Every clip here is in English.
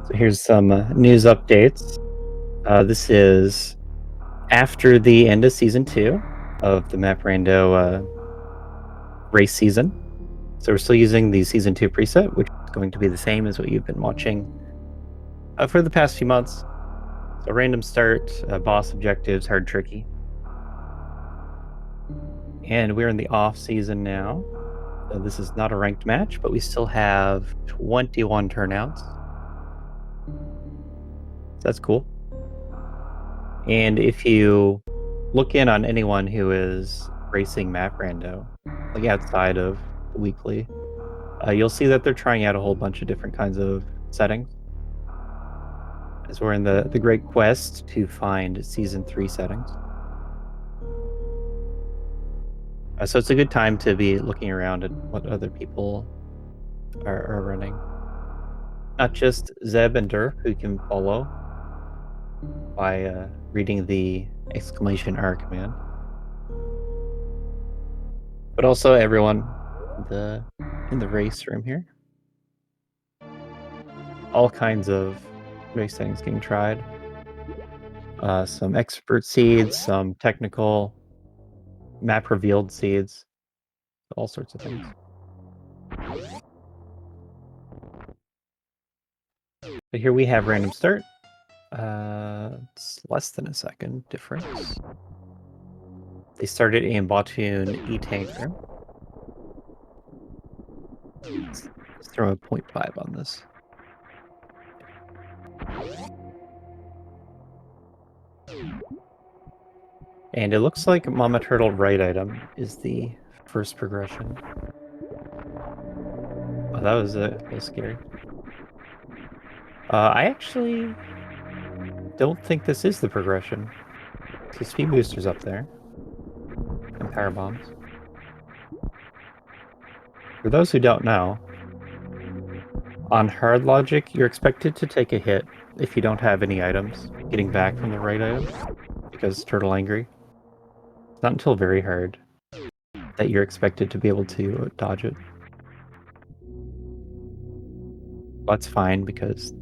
So here's some news updates. This is after the end of season 2 of the Map Rando race season. So we're still using the season 2 preset, which is going to be the same as what you've been watching for the past few months. So random start, boss objectives, hard tricky. And we're in the off season now. So this is not a ranked match, but we still have 21 turnouts. So that's cool. And if you look in on anyone who is racing Map Rando, like outside of the weekly, you'll see that they're trying out a whole bunch of different kinds of settings. As we're in the great quest to find season 3 settings. So it's a good time to be looking around at what other people are running. Not just Zeb and Derp, who you can follow by reading the !R command, but also everyone in the race room here. All kinds of race settings getting tried. Some expert seeds, some technical, map revealed seeds, all sorts of things. But here we have random start. It's less than a second difference. They started in Batoon E-Tank room. Let's throw a 0.5 on this. And it looks like Mama Turtle right item is the first progression. Oh, that was a little scary. I actually don't think this is the progression. So speed boosters up there. And power bombs. For those who don't know, on hard logic, you're expected to take a hit if you don't have any items getting back from the right item, because Turtle Angry. It's not until very hard that you're expected to be able to dodge it. That's fine, because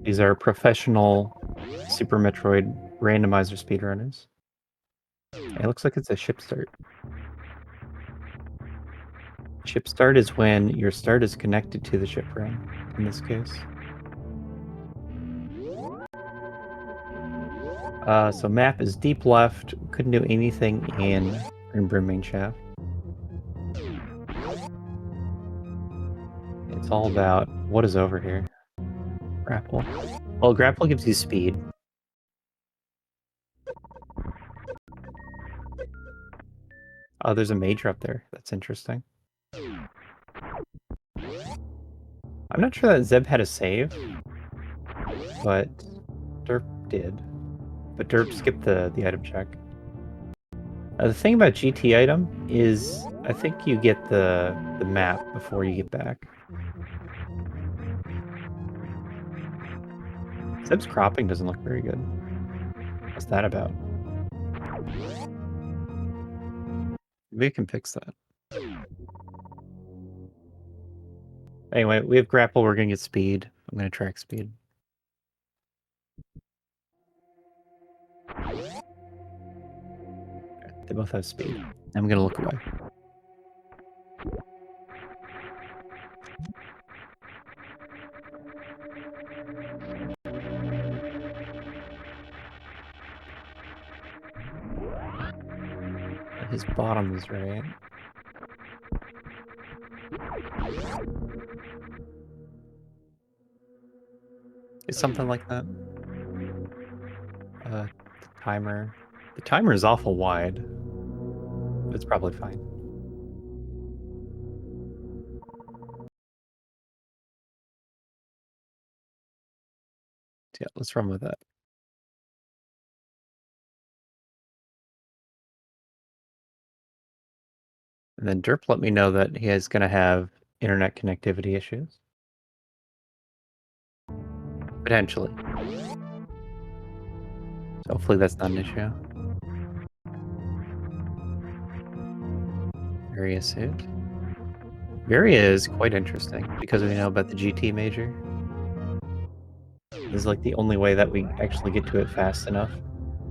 these are professional Super Metroid randomizer speedrunners. It looks like it's a ship start. Ship start is when your start is connected to the ship run, in this case. So map is deep left. Couldn't do anything in Brim main shaft. It's all about what is over here. Grapple. Well, grapple gives you speed. Oh, there's a major up there. That's interesting. I'm not sure that Zeb had a save, but Derp did. But Derp skipped the item check. The thing about GT item is, I think you get the map before you get back. Zeb's cropping doesn't look very good. What's that about? Maybe we can fix that. Anyway, we have grapple, we're gonna get speed. I'm gonna track speed. They both have speed. I'm gonna look away. His bottom is right. It's something like that. The timer. The timer is awful wide. But it's probably fine. Yeah, let's run with that. And then Derp let me know that he is gonna have internet connectivity issues. Potentially. So hopefully that's not an issue. Area suit. Varia is quite interesting because we know about the GT major. This is like the only way that we actually get to it fast enough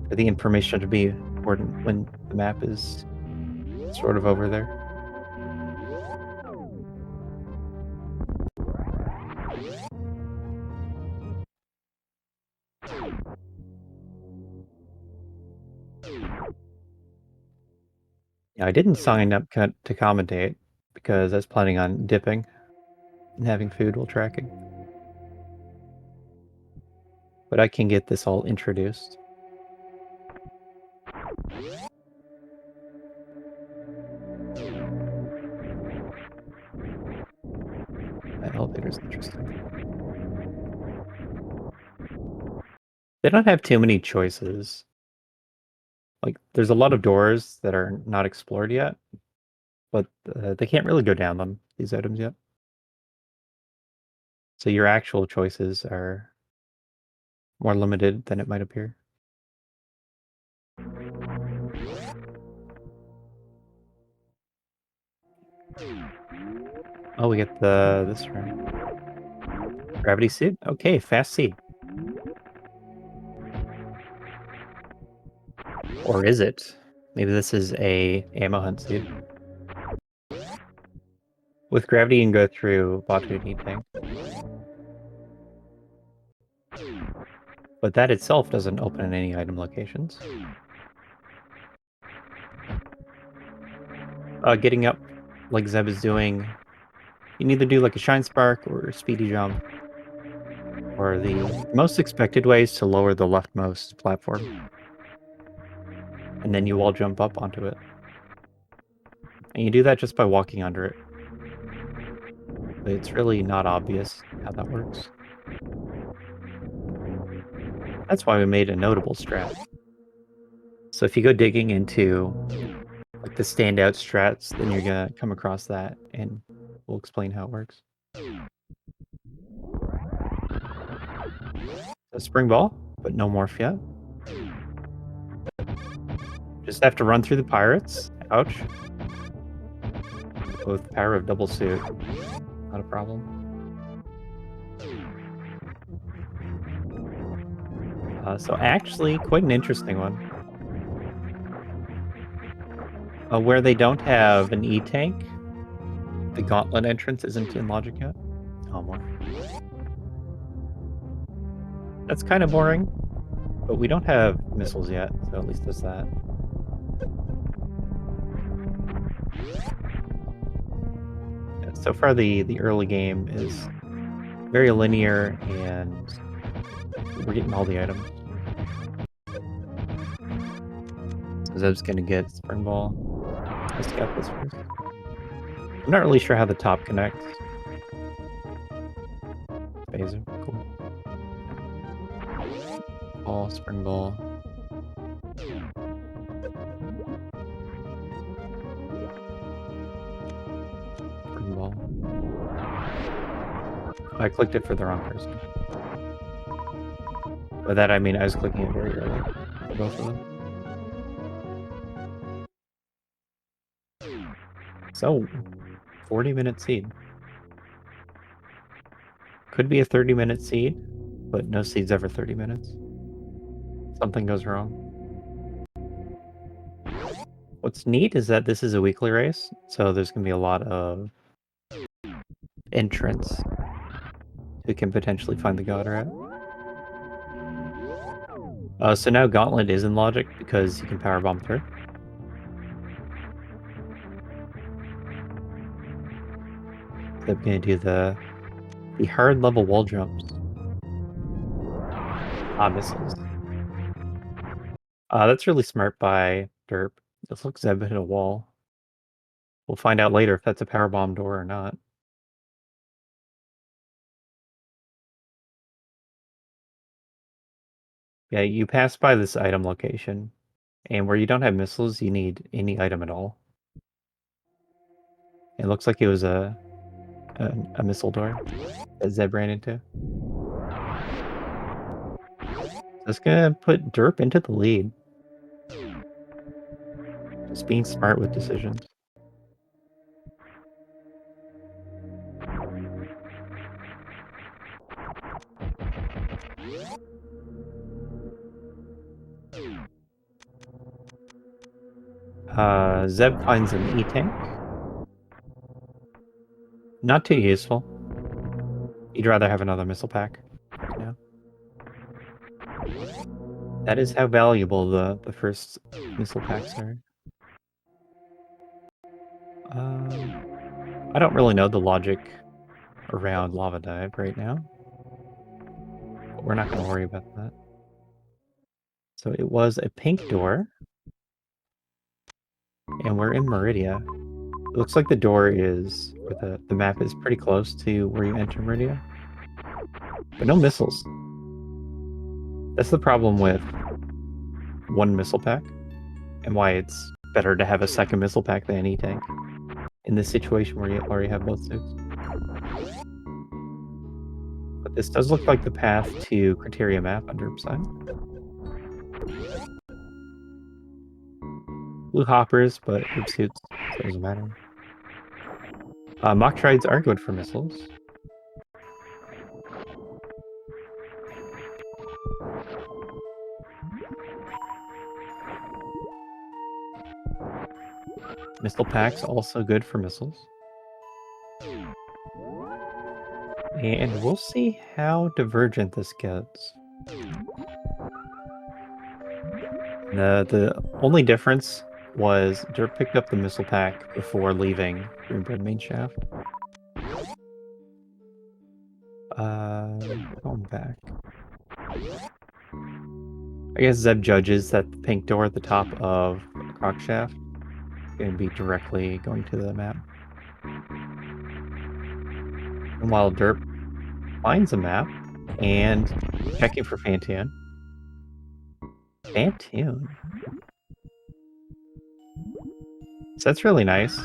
for the information to be important when the map is sort of over there. Yeah, I didn't sign up to commentate because I was planning on dipping and having food while tracking. But I can get this all introduced. That elevator's interesting. They don't have too many choices. Like, there's a lot of doors that are not explored yet, but they can't really go down them, these items, yet. So your actual choices are more limited than it might appear. Oh, we get this room. Gravity seed? Okay, fast seed. Or is it? Maybe this is a ammo hunt seed. With gravity, you can go through Batu tank. But that itself doesn't open in any item locations. Getting up like Zeb is doing, you can either do like a Shine Spark or a Speedy Jump. Or the most expected way is to lower the leftmost platform. And then you wall jump up onto it. And you do that just by walking under it. But it's really not obvious how that works. That's why we made a notable strat. So if you go digging into like the standout strats, then you're gonna come across that, and we'll explain how it works. A spring ball, but no morph yet. Just have to run through the pirates. Ouch. With power of double suit. Not a problem. So actually, quite an interesting one. Where they don't have an E-tank, the gauntlet entrance isn't in logic yet. Oh, more. That's kind of boring, but we don't have missiles yet, so at least there's that. Yeah, so far, the early game is very linear, and we're getting all the items. So Zeb's gonna get Spring Ball. Let's get this first. I'm not really sure how the top connects. Phaser, cool. Ball, Spring Ball. Spring Ball. I clicked it for the wrong person. By that I mean I was clicking it very early for both of them. So, 40-minute seed. Could be a 30-minute seed, but no seed's ever 30 minutes. Something goes wrong. What's neat is that this is a weekly race, so there's going to be a lot of entrants who can potentially find the god rat. So now Gauntlet is in logic because you can powerbomb through. So I'm going to do the hard level wall jumps. Missiles. That's really smart by Derp. This looks like Zeb hit a wall. We'll find out later if that's a powerbomb door or not. Yeah, you pass by this item location, and where you don't have missiles, you need any item at all. It looks like it was a missile door that Zeb ran into. That's gonna put Derp into the lead. Just being smart with decisions. Zeb finds an E-tank. Not too useful. You'd rather have another missile pack right now. That is how valuable the first missile packs are. I don't really know the logic around Lava Dive right now. But we're not going to worry about that. So it was a pink door. And we're in Meridia. It looks like the door is, or the map is pretty close to where you enter Meridia. But no missiles. That's the problem with one missile pack, and why it's better to have a second missile pack than any tank in this situation where you already have both suits. But this does look like the path to Criteria map on Derp side. Blue hoppers, but Derp suits, so it doesn't matter. Mock trides are good for missiles. Missile packs also good for missiles. And we'll see how divergent this gets. The only difference was Derp picked up the missile pack before leaving Greenbread main shaft. Going back. I guess Zeb judges that the pink door at the top of Croc shaft is going to be directly going to the map. And while Derp finds a map and checking for Fantoon. Fantoon? So that's really nice.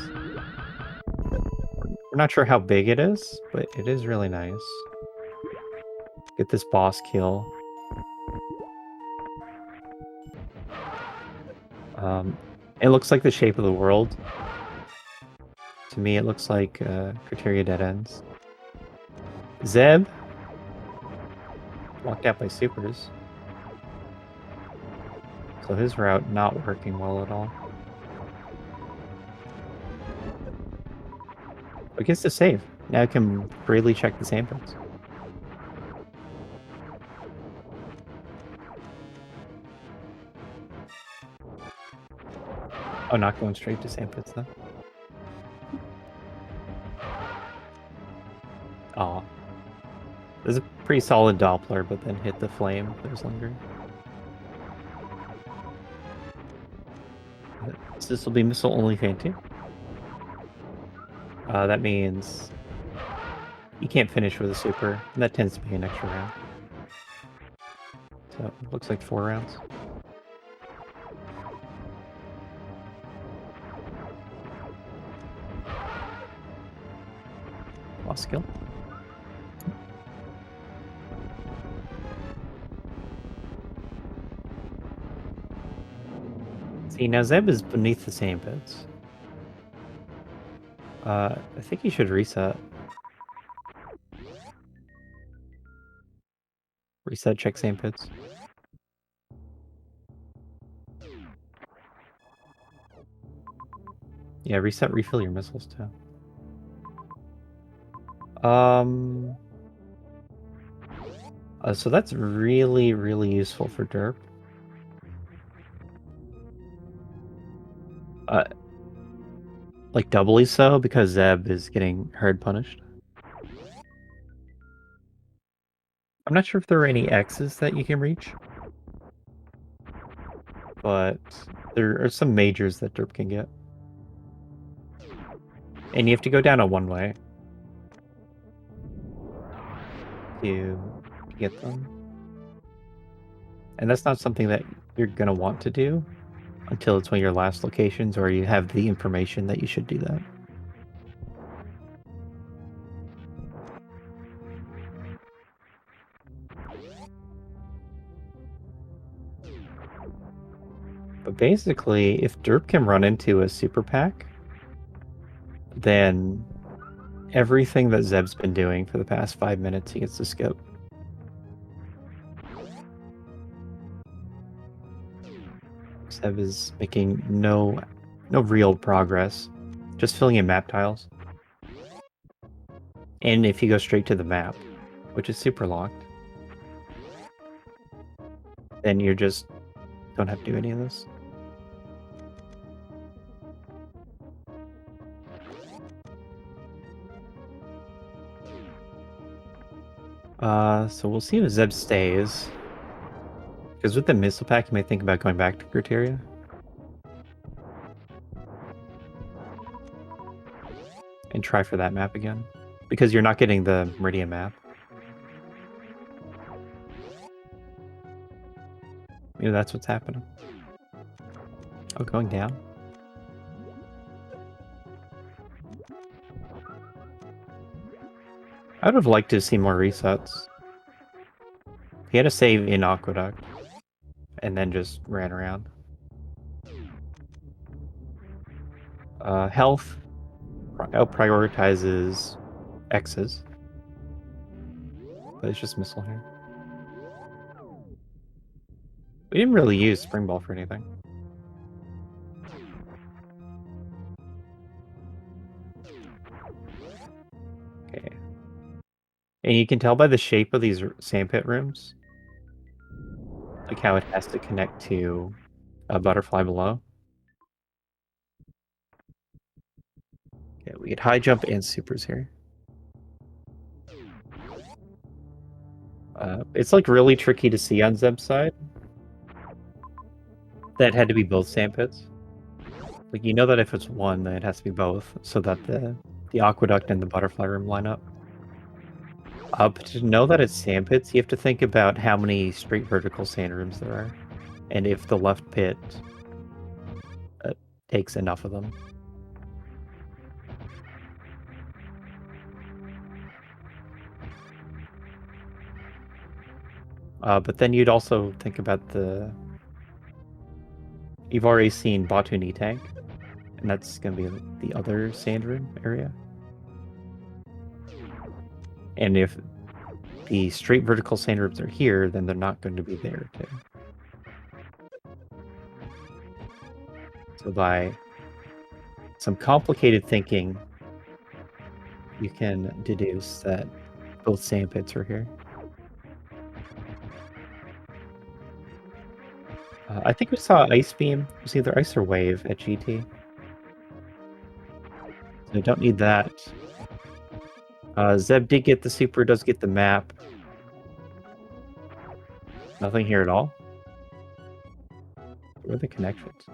We're not sure how big it is, but it is really nice. Get this boss kill. It looks like the shape of the world. To me, it looks like Criteria dead ends. Zeb blocked out by supers. So his route not working well at all. But gets to save. Now I can freely check the sandpits. Oh, not going straight to sandpits though. Aw. There's a pretty solid Doppler, but then hit the flame. There's lingering. So this will be missile only Fantoon. That means you can't finish with a super, and that tends to be an extra round. So it looks like 4 rounds. Lost skill. See, now Zeb is beneath the sandpits. I think he should reset. Reset, check sandpits. Yeah, reset, refill your missiles too. So that's really, really useful for Derp. Like doubly so because Zeb is getting hard punished. I'm not sure if there are any X's that you can reach, but there are some majors that Derp can get. And you have to go down a one-way to get them. And that's not something that you're going to want to do until it's one of your last locations or you have the information that you should do that. But basically, if Derp can run into a super pack, then everything that Zeb's been doing for the past 5 minutes he gets to skip. Seb is making no real progress. Just filling in map tiles. And if you go straight to the map, which is super locked, then you just don't have to do any of this. So we'll see if Zeb stays. Because with the missile pack, you may think about going back to Criteria. And try for that map again. Because you're not getting the Meridian map. Maybe that's what's happening. Oh, going down? I would have liked to see more resets. He had to save in Aqueduct. And then just ran around. Health out-prioritizes X's. But it's just missile here. We didn't really use Spring Ball for anything. Okay. And you can tell by the shape of these sandpit rooms, like how it has to connect to a butterfly below. Okay, we get high jump and supers here. It's like really tricky to see on Zeb's side. That had to be both sandpits. Like you know that if it's one, then it has to be both, so that the aqueduct and the butterfly room line up. But to know that it's sandpits, you have to think about how many straight vertical sand rooms there are, and if the left pit takes enough of them. But then you'd also think about you've already seen Batu knee tank, and that's going to be the other sand room area. And if the straight vertical sand rooms are here, then they're not going to be there too. So by some complicated thinking, you can deduce that both sand pits are here. I think we saw Ice Beam. It was either Ice or Wave at GT. So I don't need that. Zeb did get the super, does get the map. Nothing here at all. Where are the connections?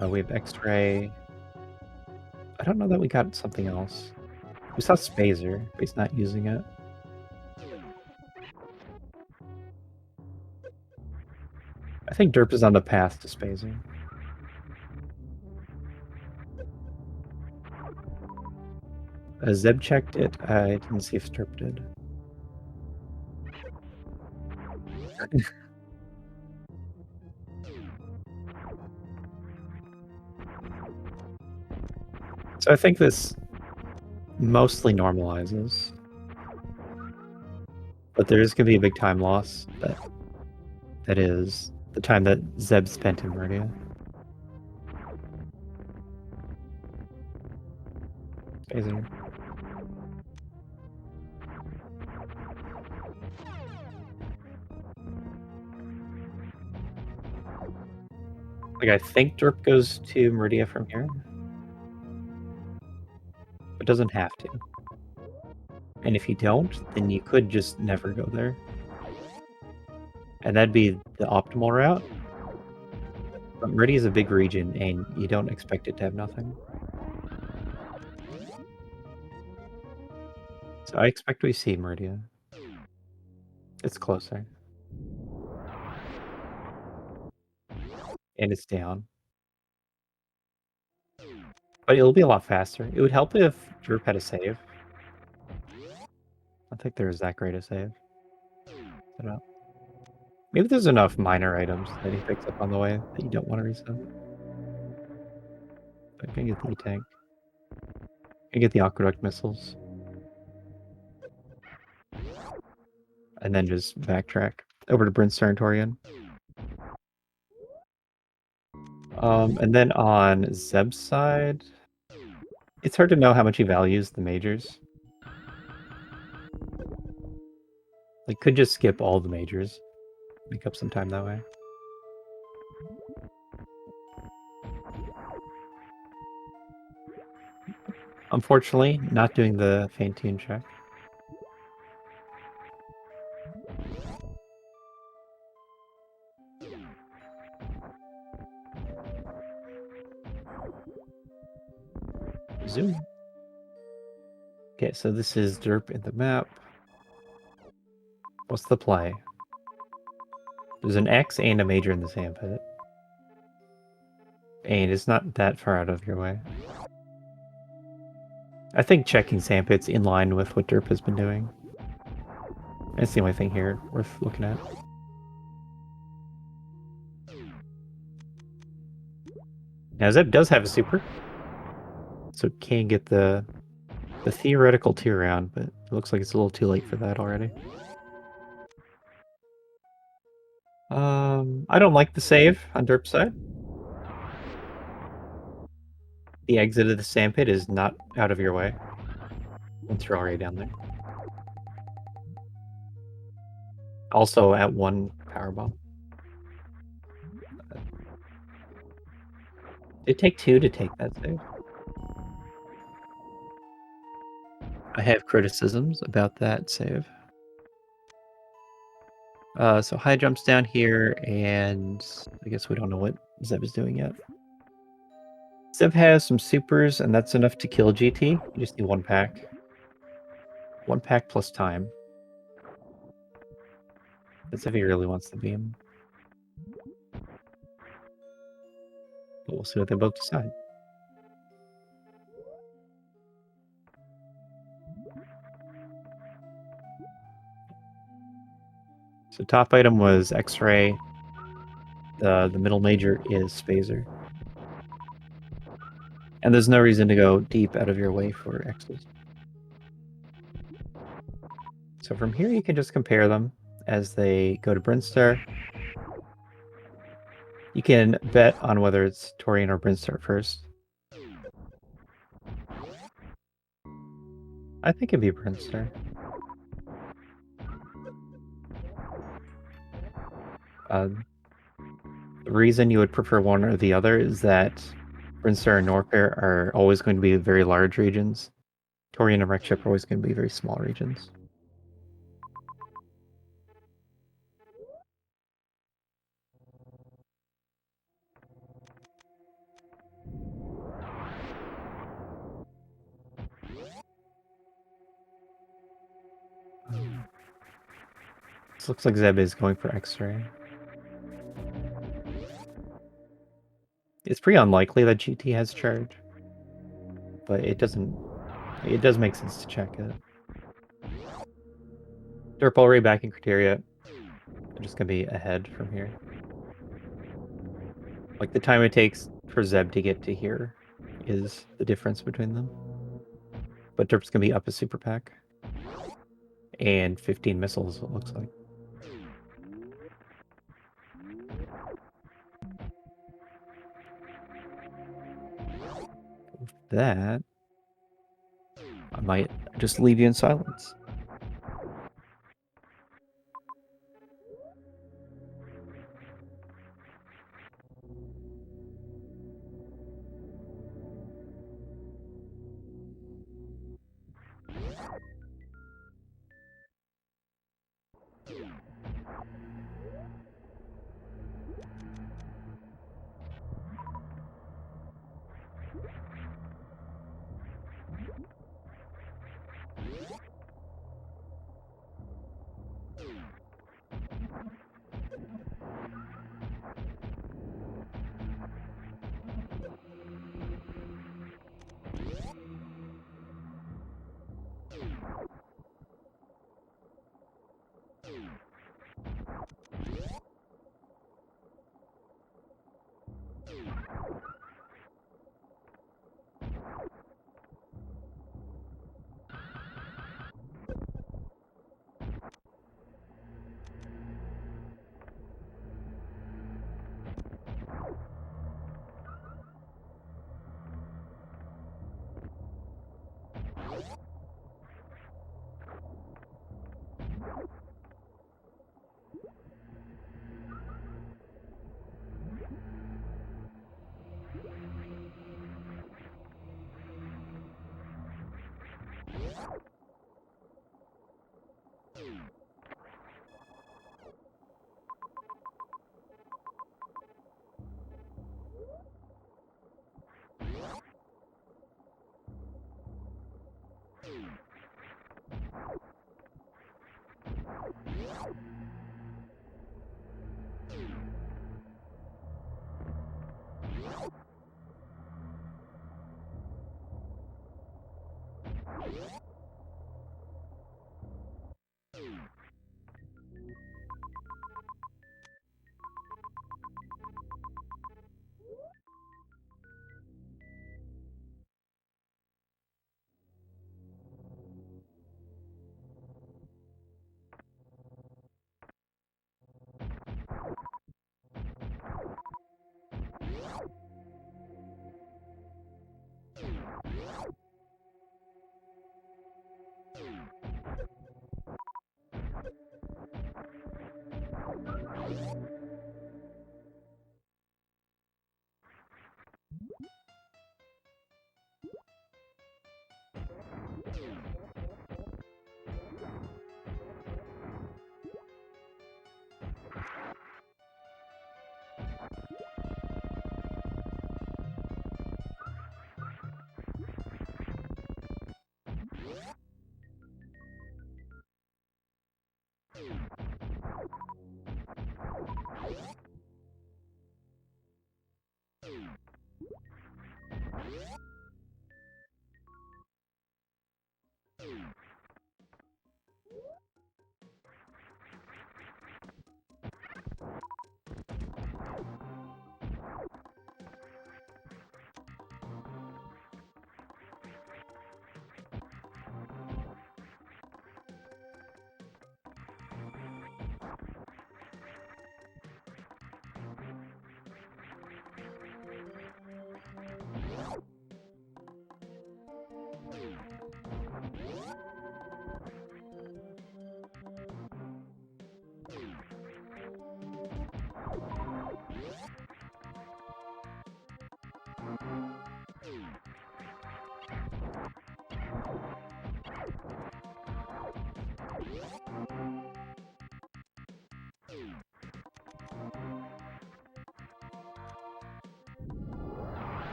We have X-Ray. I don't know that we got something else. We saw Spazer, but he's not using it. I think Derp is on the path to Spazer. Zeb checked it. I didn't see if Derp did. So I think this mostly normalizes. But there is going to be a big time loss. That is the time that Zeb spent in Meridia. Spazer. Like, I think Derp goes to Meridia from here. But doesn't have to. And if you don't, then you could just never go there. And that'd be the optimal route. But Meridia is a big region, and you don't expect it to have nothing. So I expect we see Meridia. It's closer. And it's down. But it'll be a lot faster. It would help if Derp had a save. I don't think there's that great a save. Maybe there's enough minor items that he picks up on the way that you don't want to reset. I can get the E-Tank. I can get the Aqueduct missiles. and then just backtrack over to Brinstar and Torian. And then on Zeb's side, it's hard to know how much he values the majors. Like, could just skip all the majors, make up some time that way. Unfortunately, not doing the feint tune check. Zoom. Okay, so this is derp in the map. What's the play? There's an X and a major in the sandpit. And it's not that far out of your way. I think checking sandpit's in line with what derp has been doing. It's the only thing here worth looking at. Now Zeb does have a super, so it can get the theoretical 2-round, but it looks like it's a little too late for that already. I don't like the save on derp's side. The exit of the sandpit is not out of your way once you're already down there. Also at 1 power bomb. It'd take 2 to take that save. I have criticisms about that save. So high jumps down here, and I guess we don't know what Zeb is doing yet. Zeb has some supers, and that's enough to kill GT. You just need 1 pack. 1 pack plus time. That's if he really wants the beam. But we'll see what they both decide. So top item was X-ray. The middle major is Phaser. And there's no reason to go deep out of your way for X's. So from here you can just compare them as they go to Brinstar. You can bet on whether it's Torian or Brinstar first. I think it'd be Brinstar. The reason you would prefer one or the other is that Brinstar and Norfair are always going to be very large regions. Torian and Wreckship are always going to be very small regions. This looks like Zeb is going for X-ray. It's pretty unlikely that GT has charge, but it does make sense to check it. Derp already back in criteria. They're just gonna be ahead from here. Like the time it takes for Zeb to get to here is the difference between them. But Derp's gonna be up a super pack. And 15 missiles, it looks like. With that, I might just leave you in silence.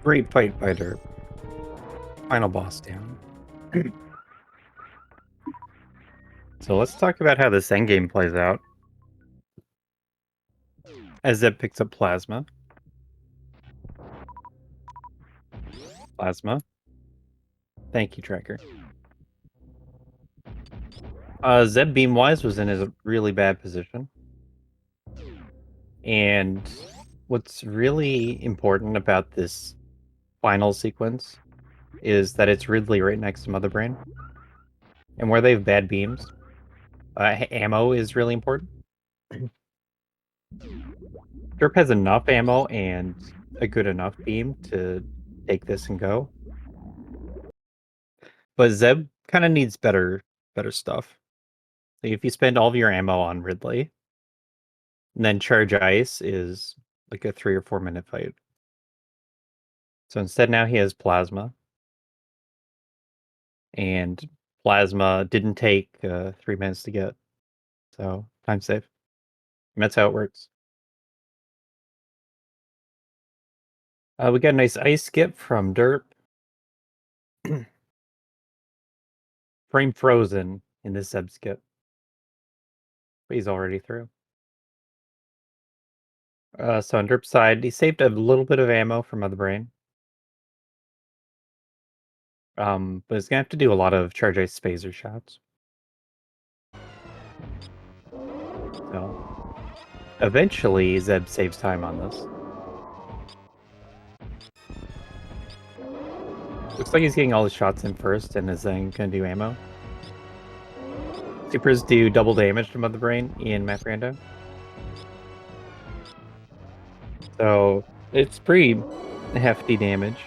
Great fight, fighter. Final boss down. So let's talk about how this endgame plays out. As Zeb picks up Plasma. Plasma. Thank you, Tracker. Zeb Beamwise was in a really bad position. And what's really important about this final sequence is that it's Ridley right next to Mother Brain. And where they have bad beams, Ammo is really important. Derp has enough ammo and a good enough beam to take this and go. But Zeb kind of needs better stuff. Like if you spend all of your ammo on Ridley, and then Charge Ice is like a 3 or 4 minute fight. So instead now he has Plasma. And Plasma didn't take 3 minutes to get. So time save. And that's how it works. We got a nice ice skip from Derp. Frame frozen in this Zeb skip. But he's already through. So on Derp's side, he saved a little bit of ammo from Mother Brain. But he's gonna have to do a lot of Charge Ice Spazer shots. So eventually Zeb saves time on this. Looks like he's getting all the shots in first and is then gonna do ammo. Supers do double damage to Mother Brain in Map Rando. So it's pretty hefty damage.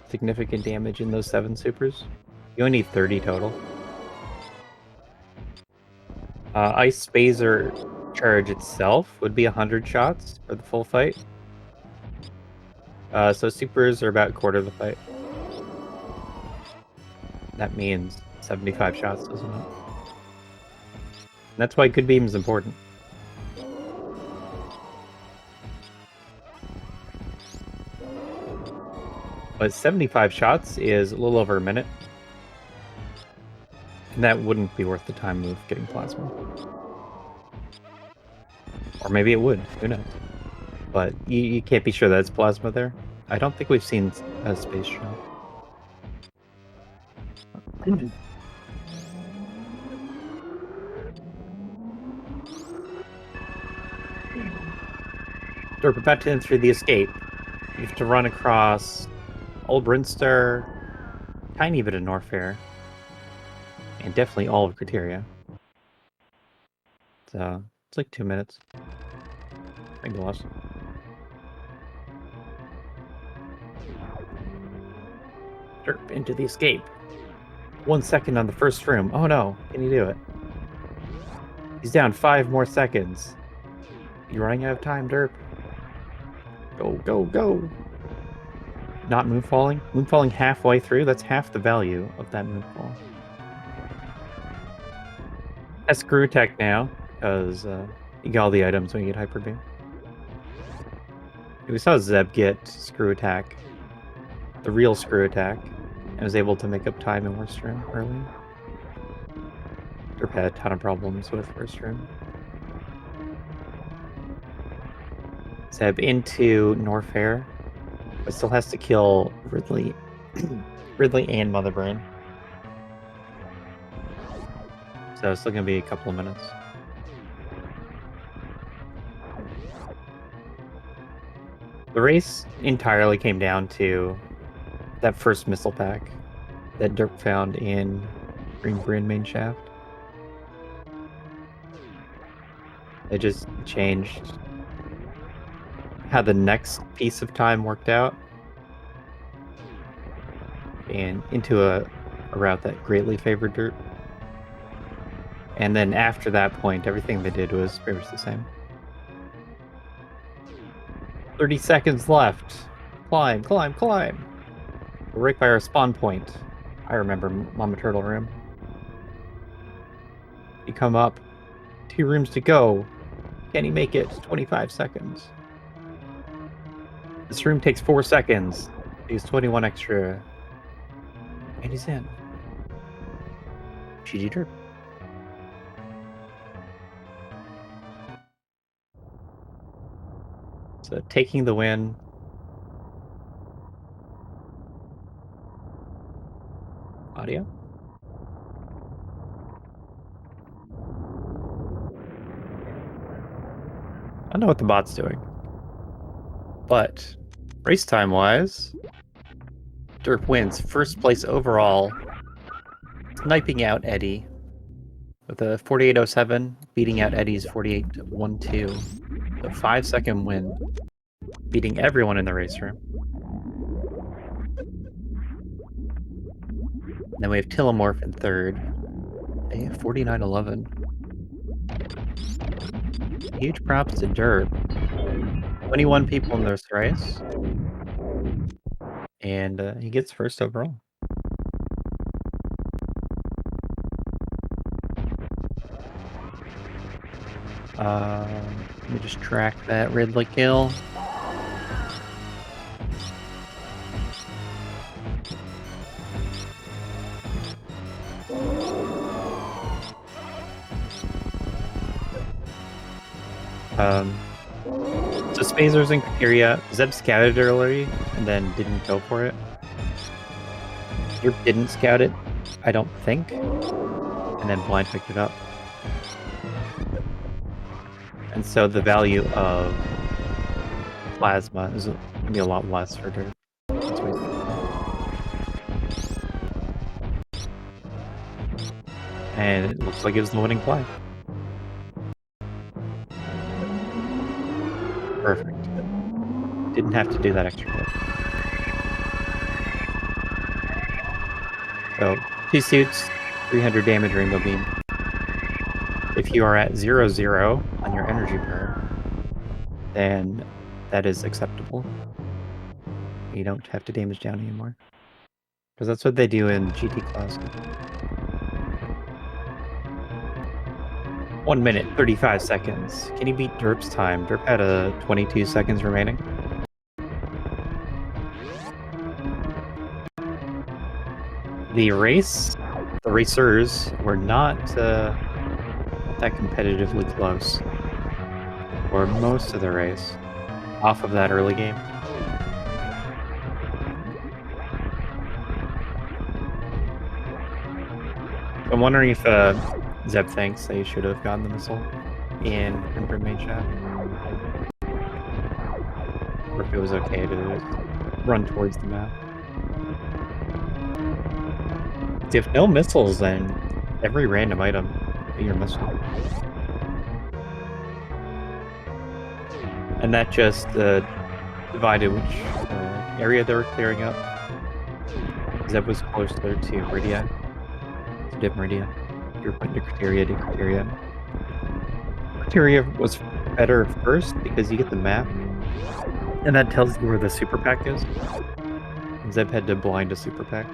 Significant damage in those 7 supers. You only need 30 total. Ice Spazer charge itself would be 100 shots for the full fight. So supers are about a quarter of the fight. That means 75 shots, doesn't it? And that's why good beam is important. But 75 shots is a little over a minute. And that wouldn't be worth the time of getting Plasma. Or maybe it would, who knows. But you can't be sure that it's Plasma there. I don't think we've seen a space shot. Derp about to enter the escape. You have to run across Old Brinstar, tiny bit of Norfair, and definitely all of Criteria. So it's like 2 minutes. I think lost. Derp into the escape. 1 second on the first room. Oh no, can you do it? He's down 5 more seconds. You're running out of time, Derp. Go, go, go. Not moonfalling? Moonfalling halfway through? That's half the value of that moonfall. Has screw attack now, because you get all the items when you get Hyper Beam. We saw Zeb get screw attack, the real screw attack, and was able to make up time in Worst Room early. Derp had a ton of problems with Worst Room. Zeb into Norfair, but still has to kill Ridley, Ridley and Mother Brain. So it's still gonna be a couple of minutes. The race entirely came down to that first missile pack that Derp found in Green Bryn main shaft. It just changed how the next piece of time worked out and into a route that greatly favored Derp. And then after that point, everything they did was pretty much the same. 30 seconds left. Climb, climb, climb. We're right by our spawn point. I remember Mama Turtle Room. You come up. 2 rooms to go. Can he make it? 25 seconds. This room takes 4 seconds. He's 21 extra. And he's in. GG Derp. So taking the win. Audio. I don't know what the bot's doing. But race time wise, Derp wins first place overall, sniping out Eddie with a 48.07, beating out Eddie's 48.12. So 5-second win, beating everyone in the race room. And then we have Tillamorph in third, a 49.11. Huge props to Derp. 21 people in this race, and he gets first overall. Let me just track that Ridley kill. So Spazer's in Criteria. Zeb scouted early and then didn't go for it. Derp didn't scout it, I don't think, and then Blind picked it up. And so the value of Plasma is going to be a lot less for Derp. That's what he's thinking. And it looks like it was the winning play. Perfect. Didn't have to do that extra hit. So, 2 suits, 300 damage Rainbow Beam. If you are at 0-0 on your energy burn, then that is acceptable. You don't have to damage down anymore. Because that's what they do in GT Classic. 1 minute, 35 seconds. Can you beat Derp's time? Derp had 22 seconds remaining. The racers were not that competitively close for most of the race off of that early game. I'm wondering if Zeb thinks they should have gotten the missile in Crimper Main Shaft, or if it was okay to run towards the map. If no missiles, then every random item be your missile. And that just divided which area they were clearing up. Zeb was closer to Meridia. So did Meridia. You're putting to Criteria, did Criteria. Criteria was better first because you get the map, and that tells you where the super pack is. And Zeb had to blind a super pack.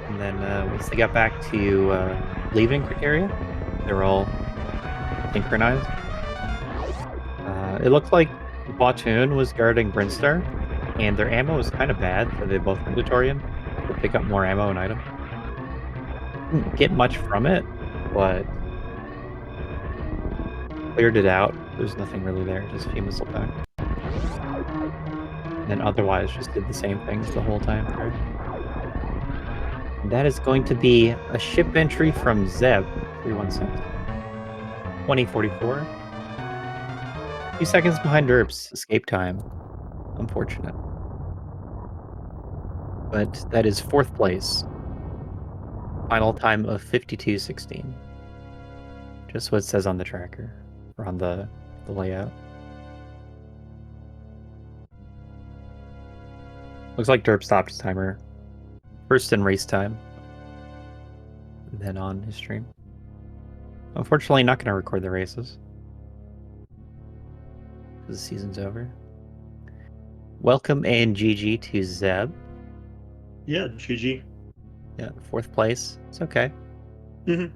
And then once they got back to leaving Criteria, they were all synchronized. It looked like Platoon was guarding Brinstar, and their ammo was kind of bad, so they both went to Torian to pick up more ammo and item. Didn't get much from it, but cleared it out. There's nothing really there, just a few missile pack. And then otherwise just did the same things the whole time through. And that is going to be a ship entry from Zeb 316. 2044. A few seconds behind Derp's escape time. Unfortunate. But that is 4th place. Final time of 52:16. Just what it says on the tracker, or on the layout. Looks like Derp stopped his timer first in race time, then on his stream. Unfortunately, not going to record the races because the season's over. Welcome and GG to Zeb. Yeah, GG. Yeah, 4th place. It's okay. Mm-hmm.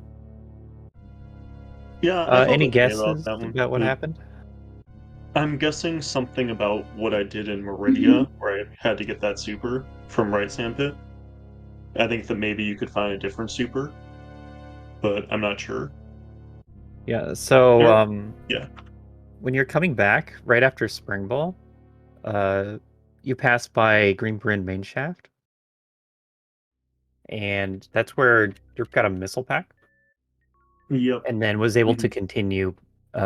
Yeah. I any okay guesses about what happened? I'm guessing something about what I did in Meridia, where I had to get that super from Right Sandpit. I think that maybe you could find a different super, but I'm not sure. Yeah, so yeah. When you're coming back right after Spring Ball, you pass by Green Bryn Main Shaft, and that's where Derp got a missile pack. Yep. And then was able to continue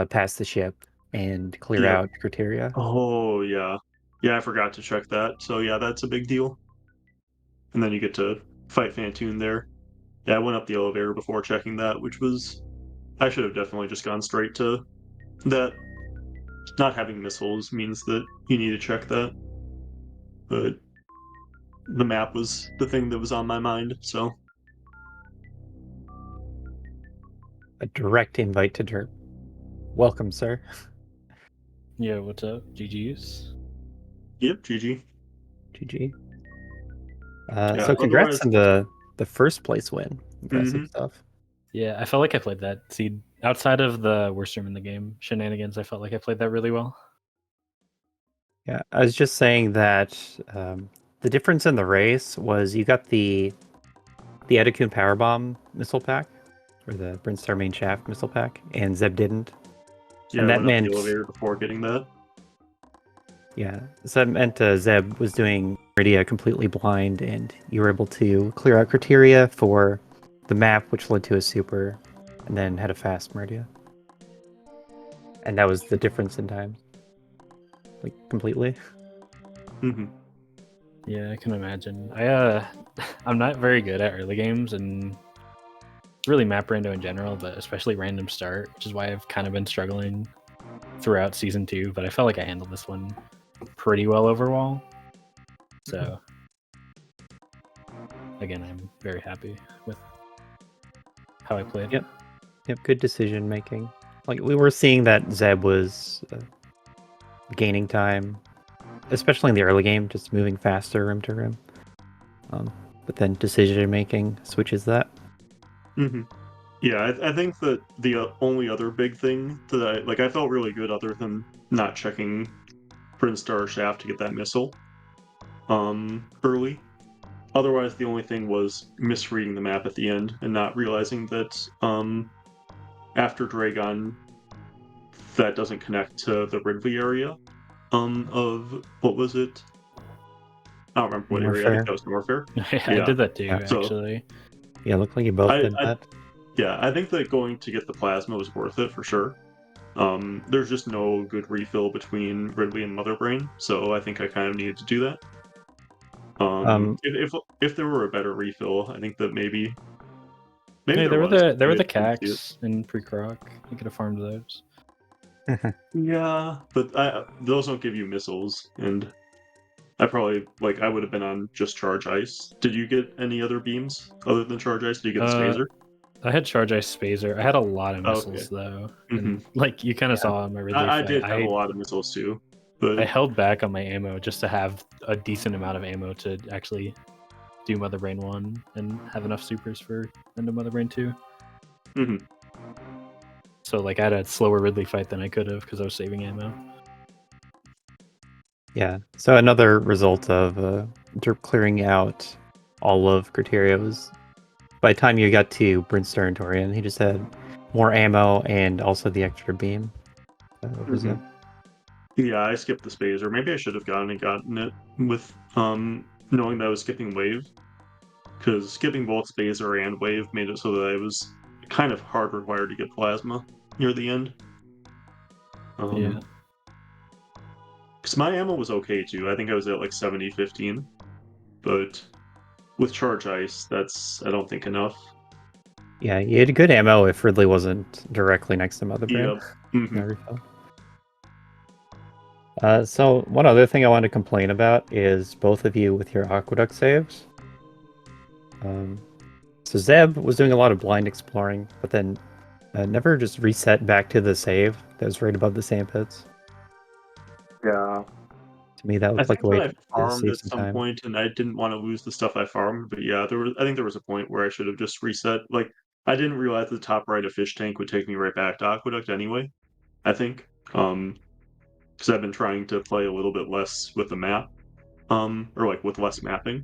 past the ship and clear out Criteria. Oh, yeah. Yeah, I forgot to check that. So yeah, that's a big deal. And then you get to fight Fantoon there. Yeah, I went up the elevator before checking that, which was I should have definitely just gone straight to that. Not having missiles means that you need to check that. But the map was the thing that was on my mind, so A direct invite to Derp. Welcome, sir. Yeah, what's up? GG's. yep, GG. GG. Yeah, So congrats otherwise- on the first place win. Impressive Mhm. stuff. Yeah, I felt like I played that seed outside of the worst room in the game, shenanigans. I felt like I played that really well. Yeah, I was just saying that the difference in the race was you got the Edikun Powerbomb missile pack, or the Brinstar Main Shaft missile pack, and Zeb didn't. Yeah, And I that went up meant the elevator before getting that. Yeah, so that meant Zeb was doing Meridia completely blind, and you were able to clear out criteria for the map, which led to a super, and then had a fast Meridia. And that was the difference in time. Like, completely. hmm Yeah, I can imagine. I'm not very good at early games and really map rando in general, but especially random start, which is why I've kind of been struggling throughout season 2. But I felt like I handled this one pretty well overall. So again, I'm very happy with how I played. Yep. Yep, good decision making. Like, we were seeing that Zeb was gaining time, especially in the early game, just moving faster room to room. But then decision making switches that. hmm Yeah, I think that the only other big thing that I felt really good other than not checking Prince Star Shaft to get that missile early. Otherwise, the only thing was misreading the map at the end and not realizing that after Dragon, that doesn't connect to the Ridley area of what was it? I don't remember what area. I think Warfare. that was Norfair. Yeah, I Yeah. did that too, Yeah. So actually. Yeah, looked like you both did I that. yeah, I think that going to get the plasma was worth it for sure. There's just no good refill between Ridley and Mother Brain, so I think I kind of needed to do that. If there were a better refill, I think that maybe Hey, there were was. the I didn't see it. cacs in pre-croc. You could have farmed those. Yeah, but those don't give you missiles, and I probably I would have been on just Charge Ice. Did you get any other beams other than Charge Ice? Did you get the Spazer? I had Charge Ice Spazer. I had a lot of Oh, missiles though, Mhm. and like you kind of Yeah. saw on my Ridley I fight, did have a lot of missiles too, but I held back on my ammo just to have a decent amount of ammo to actually do Mother Brain 1 and have enough supers for into Mother Brain 2. Mhm. So like I had a slower Ridley fight than I could have because I was saving ammo. Yeah. So another result of Derp clearing out all of criteria was by the time you got to Brinstar and Torian, he just had more ammo and also the extra beam. Over Zeb. yeah, I skipped the Spazer. Maybe I should have gotten it with knowing that I was skipping Wave, because skipping both Spazer and Wave made it so that I was kind of hard required to get Plasma near the end. Yeah. Because my ammo was okay too. I think I was at like 70-15. But with Charge Ice, that's, I don't think, enough. Yeah, you had good ammo if Ridley wasn't directly next to Mother Brain. Yep. Mhm. No refill. So one other thing I want to complain about is both of you with your aqueduct saves. So Zeb was doing a lot of blind exploring, but then never just reset back to the save that was right above the sand pits. Yeah. To me, that I looked think like a way that I to farmed save at some some time. point, and I didn't want to lose the stuff I farmed. But yeah, I think there was a point where I should have just reset. Like, I didn't realize the top right of Fish Tank would take me right back to Aqueduct anyway. I think, because I've been trying to play a little bit less with the map, or like with less mapping.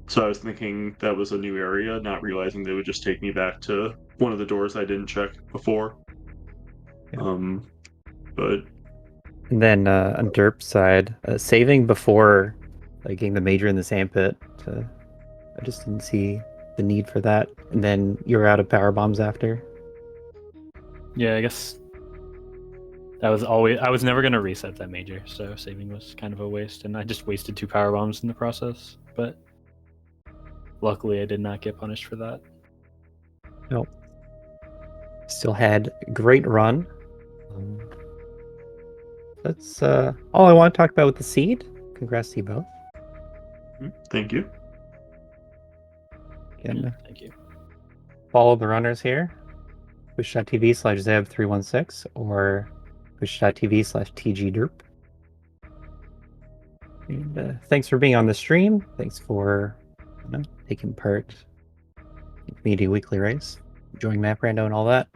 So I was thinking that was a new area, not realizing they would just take me back to one of the doors I didn't check before. Yeah. But And then on Derp's side, saving before getting the major in the sandpit, I just didn't see the need for that. And then you're out of power bombs after. Yeah, I guess I was never gonna reset that major, so saving was kind of a waste, and I just wasted 2 power bombs in the process. But luckily, I did not get punished for that. Nope. Still had a great run. That's all I want to talk about with the seed. Congrats to you both. Thank you. Again, Thank you. follow the runners here. Twitch.tv/Zeb316 or Twitch.tv/TGDerp. And thanks for being on the stream. Thanks for taking part in Community Weekly Race, enjoying Map Rando and all that.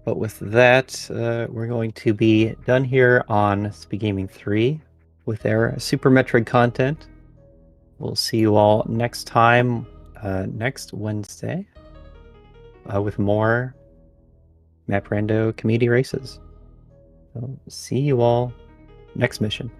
But with that, we're going to be done here on SpeedGaming 3 with our Super Metroid content. We'll see you all next time, next Wednesday, with more Map Rando community races. So see you all next mission.